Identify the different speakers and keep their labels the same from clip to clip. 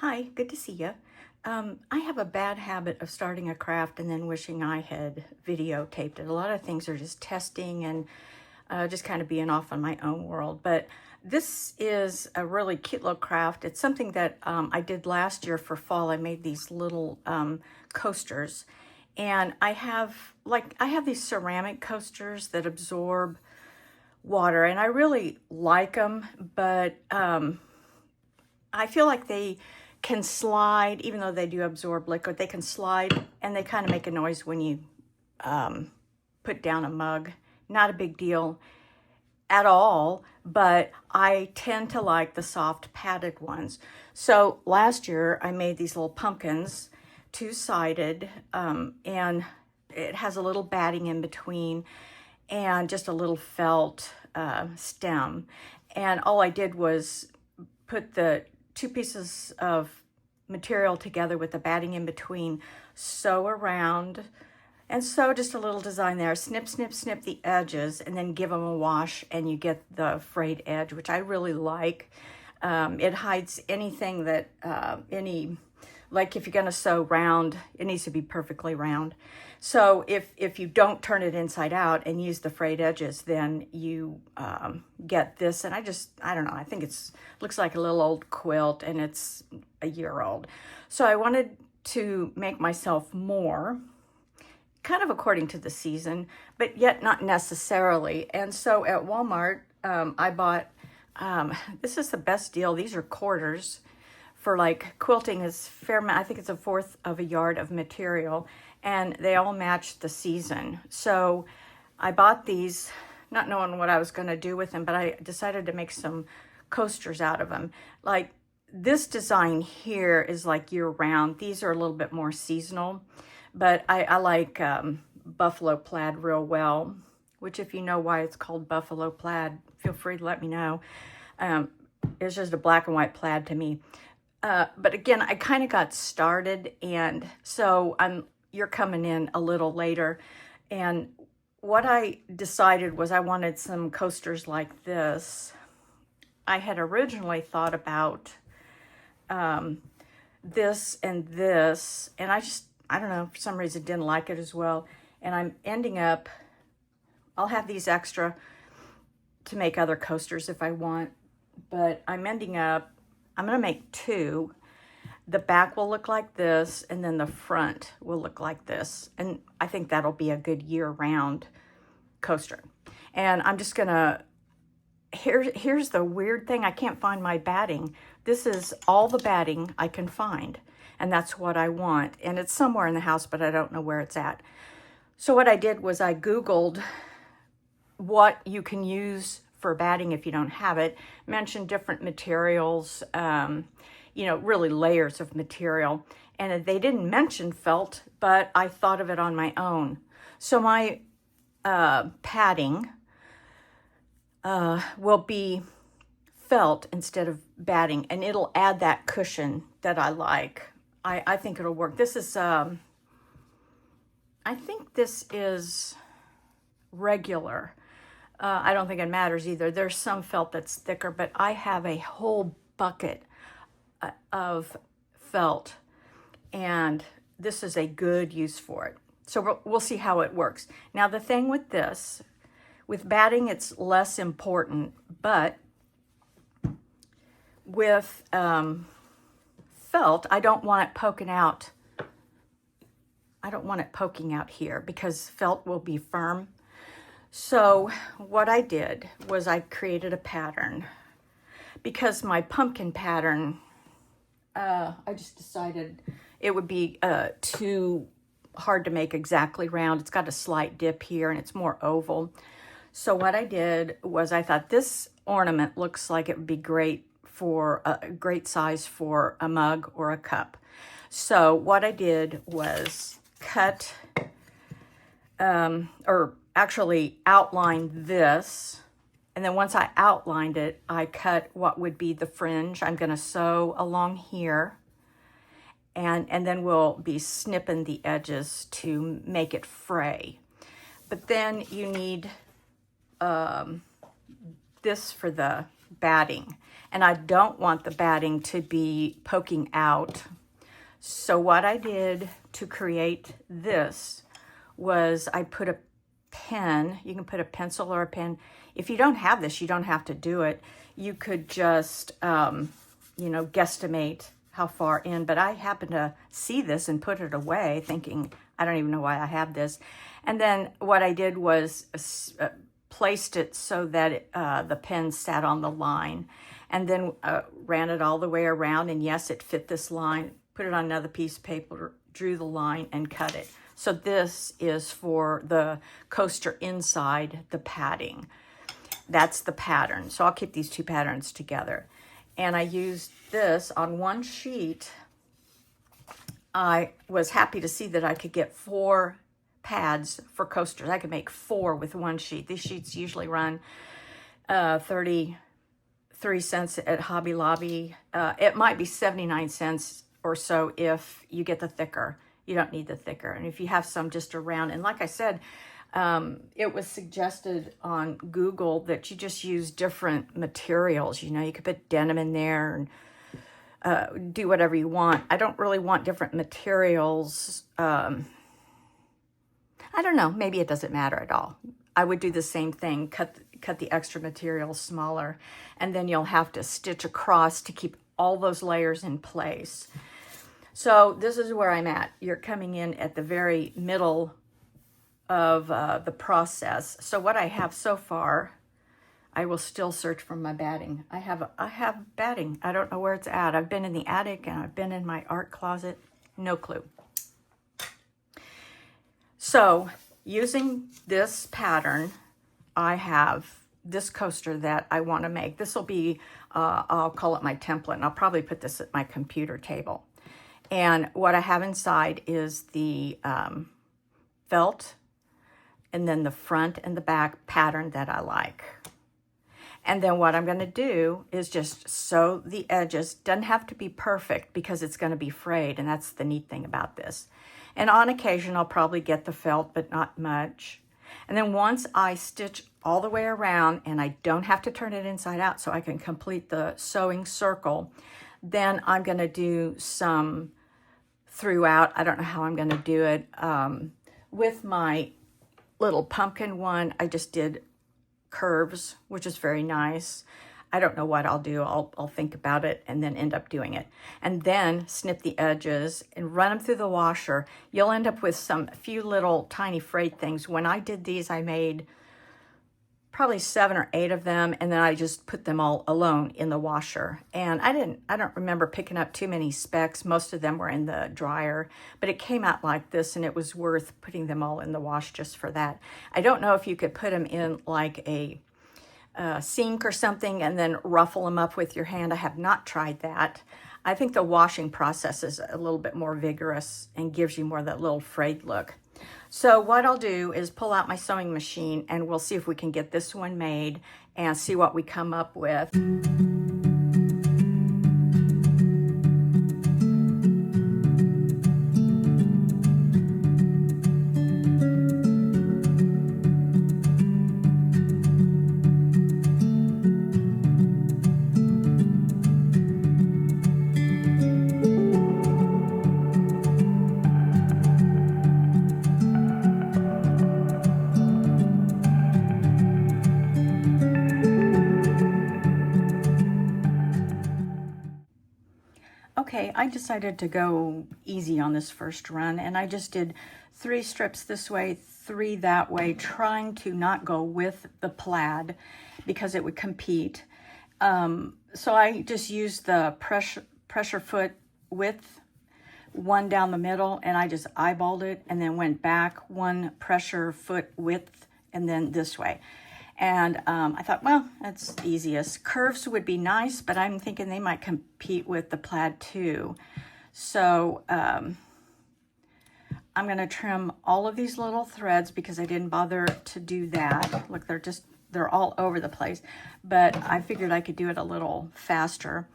Speaker 1: Hi, good to see you. I have a bad habit of starting a craft and then wishing I had videotaped it. A lot of things are just testing and just kind of being off on my own world. But this is a really cute little craft. It's something that I did last year for fall. I made these little coasters. And I have these ceramic coasters that absorb water, and I really like them, but I feel like they can slide, even though they do absorb liquid, they can slide and they kind of make a noise when you put down a mug. Not a big deal at all, but I tend to like the soft padded ones. So last year I made these little pumpkins, two-sided, and it has a little batting in between and just a little felt stem. And all I did was put the two pieces of material together with the batting in between, sew around, and sew just a little design there. Snip, snip, snip the edges, and then give them a wash, and you get the frayed edge, which I really like. It hides anything that, like if you're gonna sew round, it needs to be perfectly round. So if you don't turn it inside out and use the frayed edges, then you get this. And I don't know, I think looks like a little old quilt, and it's a year old. So I wanted to make myself more, kind of according to the season, but yet not necessarily. And so at Walmart, I bought, this is the best deal. These are quarters for, like, quilting is fair. I think it's 1/4 of a yard of material, and they all match the season. So I bought these not knowing what I was going to do with them, but I decided to make some coasters out of them. Like this design here is like year round. These are a little bit more seasonal, but I like buffalo plaid real well, which if you know why it's called buffalo plaid, feel free to let me know. It's just a black and white plaid to me. But again, I kind of got started, and so you're coming in a little later. And what I decided was I wanted some coasters like this. I had originally thought about this, and I don't know, for some reason didn't like it as well. And I'm ending up, I'll have these extra to make other coasters if I want, but I'm ending up, I'm going to make two. The back will look like this, and then the front will look like this. And I think that'll be a good year-round coaster. And I'm just going to, here's the weird thing. I can't find my batting. This is all the batting I can find, and that's what I want. And it's somewhere in the house, but I don't know where it's at. So what I did was I Googled what you can use for batting if you don't have it, mentioned different materials, really layers of material. And they didn't mention felt, but I thought of it on my own. So my padding will be felt instead of batting, and it'll add that cushion that I like. I think it'll work. This is, I think this is regular. I don't think it matters either. There's some felt that's thicker, but I have a whole bucket of felt, and this is a good use for it. So we'll see how it works. Now, the thing with this, with batting, it's less important, but with felt, I don't want it poking out. I don't want it poking out here because felt will be firm. So what I did was I created a pattern because my pumpkin pattern, I just decided it would be too hard to make exactly round. It's got a slight dip here and it's more oval. So what I did was I thought this ornament looks like it would be great for a great size for a mug or a cup. So what I did was cut, or actually outline this. And then once I outlined it, I cut what would be the fringe. I'm going to sew along here. And then we'll be snipping the edges to make it fray. But then you need this for the batting. and I don't want the batting to be poking out. So what I did to create this was I put a pen. You can put a pencil or a pen. If you don't have this, you don't have to do it. You could just, guesstimate how far in. But I happened to see this and put it away thinking, I don't even know why I have this. And then what I did was placed it so that the pen sat on the line, and then ran it all the way around. And yes, it fit this line. Put it on another piece of paper, drew the line, and cut it. So this is for the coaster inside the padding. That's the pattern. So I'll keep these two patterns together. And I used this on one sheet. I was happy to see that I could get 4 pads for coasters. I could make 4 with one sheet. These sheets usually run 33 cents at Hobby Lobby. It might be 79 cents or so if you get the thicker. You don't need the thicker. And if you have some just around, and like I said, it was suggested on Google that you just use different materials. You could put denim in there and do whatever you want. I don't really want different materials. I don't know. Maybe it doesn't matter at all. I would do the same thing, cut the extra material smaller, and then you'll have to stitch across to keep all those layers in place. So this is where I'm at. You're coming in at the very middle of the process. So what I have so far, I will still search for my batting. I have batting. I don't know where it's at. I've been in the attic and I've been in my art closet. No clue. So using this pattern, I have this coaster that I want to make. This will be, I'll call it my template, and I'll probably put this at my computer table. And what I have inside is the felt, and then the front and the back pattern that I like. And then what I'm going to do is just sew the edges. Doesn't have to be perfect because it's going to be frayed, and that's the neat thing about this. And on occasion, I'll probably get the felt, but not much. And then once I stitch all the way around, and I don't have to turn it inside out so I can complete the sewing circle, then I'm going to do some throughout. I don't know how I'm going to do it. With my little pumpkin one, I just did curves, which is very nice. I don't know what I'll do. I'll think about it and then end up doing it. And then snip the edges and run them through the washer. You'll end up with some few little tiny frayed things. When I did these, I made probably 7 or 8 of them, and then I just put them all alone in the washer. And I don't remember picking up too many specks. Most of them were in the dryer, but it came out like this, and it was worth putting them all in the wash just for that. I don't know if you could put them in like a sink or something and then ruffle them up with your hand. I have not tried that. I think the washing process is a little bit more vigorous and gives you more of that little frayed look. So what I'll do is pull out my sewing machine, and we'll see if we can get this one made and see what we come up with. Okay, I decided to go easy on this first run, and I just did 3 strips this way, 3 that way, trying to not go with the plaid because it would compete. So I just used the pressure foot width, 1 down the middle, and I just eyeballed it and then went back 1 pressure foot width and then this way. And I thought, well, that's easiest. Curves would be nice, but I'm thinking they might compete with the plaid too. So I'm going to trim all of these little threads because I didn't bother to do that. Look, they're all over the place. But I figured I could do it a little faster.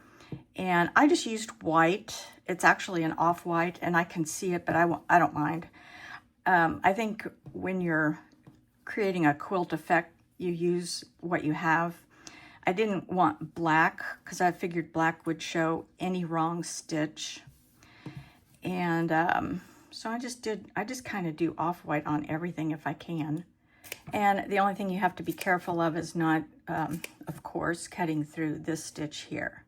Speaker 1: And I just used white. It's actually an off-white, and I can see it, but I don't mind. I think when you're creating a quilt effect, you use what you have. I didn't want black because I figured black would show any wrong stitch. And so I just kind of do off-white on everything if I can. And the only thing you have to be careful of is not, of course, cutting through this stitch here.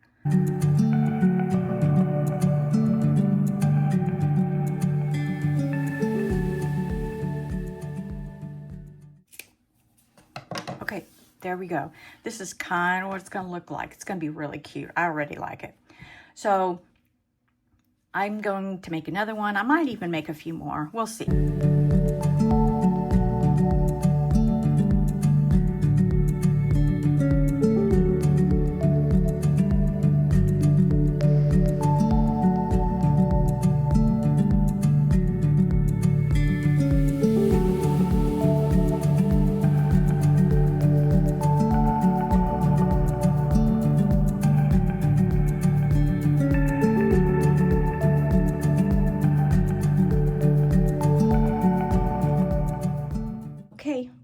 Speaker 1: Okay, there we go. This is kind of what it's going to look like. It's going to be really cute. I already like it. So I'm going to make another one. I might even make a few more. We'll see.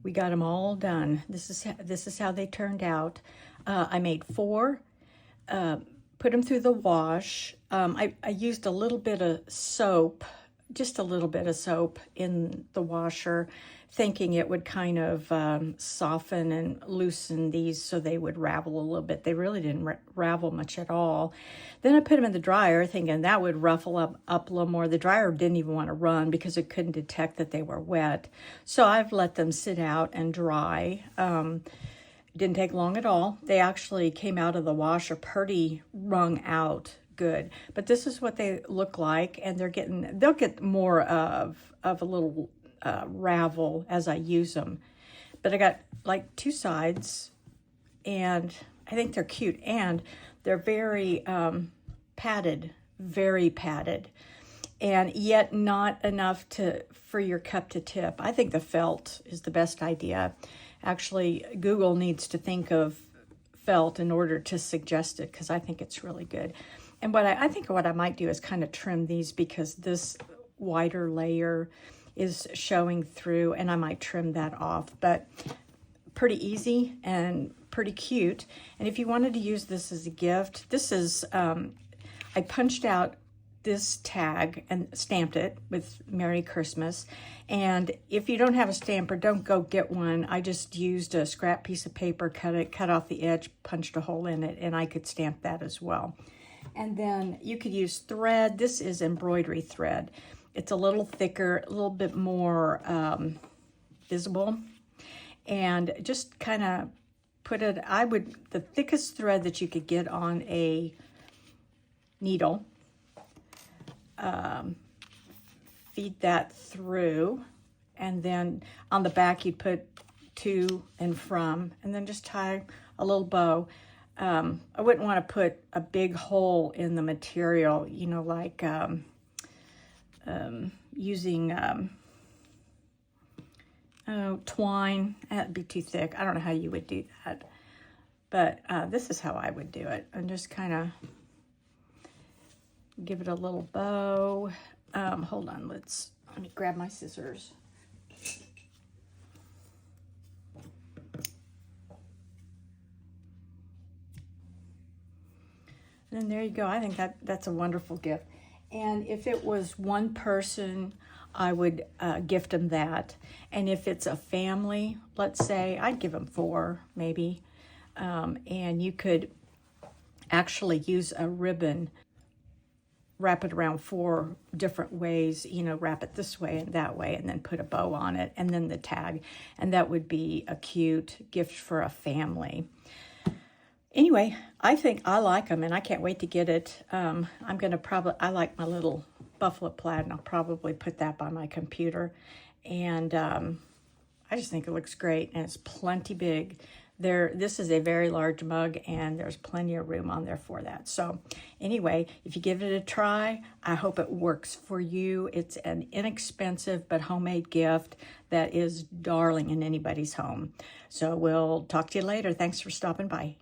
Speaker 1: We got them all done. This is how they turned out. I made 4, put them through the wash. I used a little bit of soap, just a little bit of soap in the washer, thinking it would kind of soften and loosen these so they would ravel a little bit. They really didn't ravel much at all. Then I put them in the dryer thinking that would ruffle up a little more. The dryer didn't even want to run because it couldn't detect that they were wet. So I've let them sit out and dry. Didn't take long at all. They actually came out of the washer pretty wrung out good. But this is what they look like, and they'll get more of a little ravel as I use them. But I got like 2 sides, and I think they're cute, and they're very padded, very padded, and yet not enough for your cup to tip. I think the felt is the best idea. Actually, Google needs to think of felt in order to suggest it, because I think it's really good. And what I think what I might do is kind of trim these, because this wider layer is showing through, and I might trim that off. But pretty easy and pretty cute. And if you wanted to use this as a gift, this is, I punched out this tag and stamped it with Merry Christmas. And if you don't have a stamper, don't go get one. I just used a scrap piece of paper, cut off the edge, punched a hole in it, and I could stamp that as well. And then you could use thread. This is embroidery thread. It's a little thicker, a little bit more visible. And just kind of put it, the thickest thread that you could get on a needle, feed that through, and then on the back you'd put to and from, and then just tie a little bow. I wouldn't want to put a big hole in the material, you know, like using twine. That'd be too thick. I don't know how you would do that, but this is how I would do it. And just kind of give it a little bow. Hold on, let me grab my scissors. And there you go. I think that's a wonderful gift. And if it was one person, I would gift them that. And if it's a family, let's say, I'd give them 4 maybe. And you could actually use a ribbon, wrap it around 4 different ways, you know, wrap it this way and that way, and then put a bow on it, and then the tag. And that would be a cute gift for a family. Anyway, I think I like them, and I can't wait to get it. I'm going to I like my little buffalo plaid, and I'll probably put that by my computer. And I just think it looks great, and it's plenty big. This is a very large mug, and there's plenty of room on there for that. So anyway, if you give it a try, I hope it works for you. It's an inexpensive but homemade gift that is darling in anybody's home. So we'll talk to you later. Thanks for stopping by.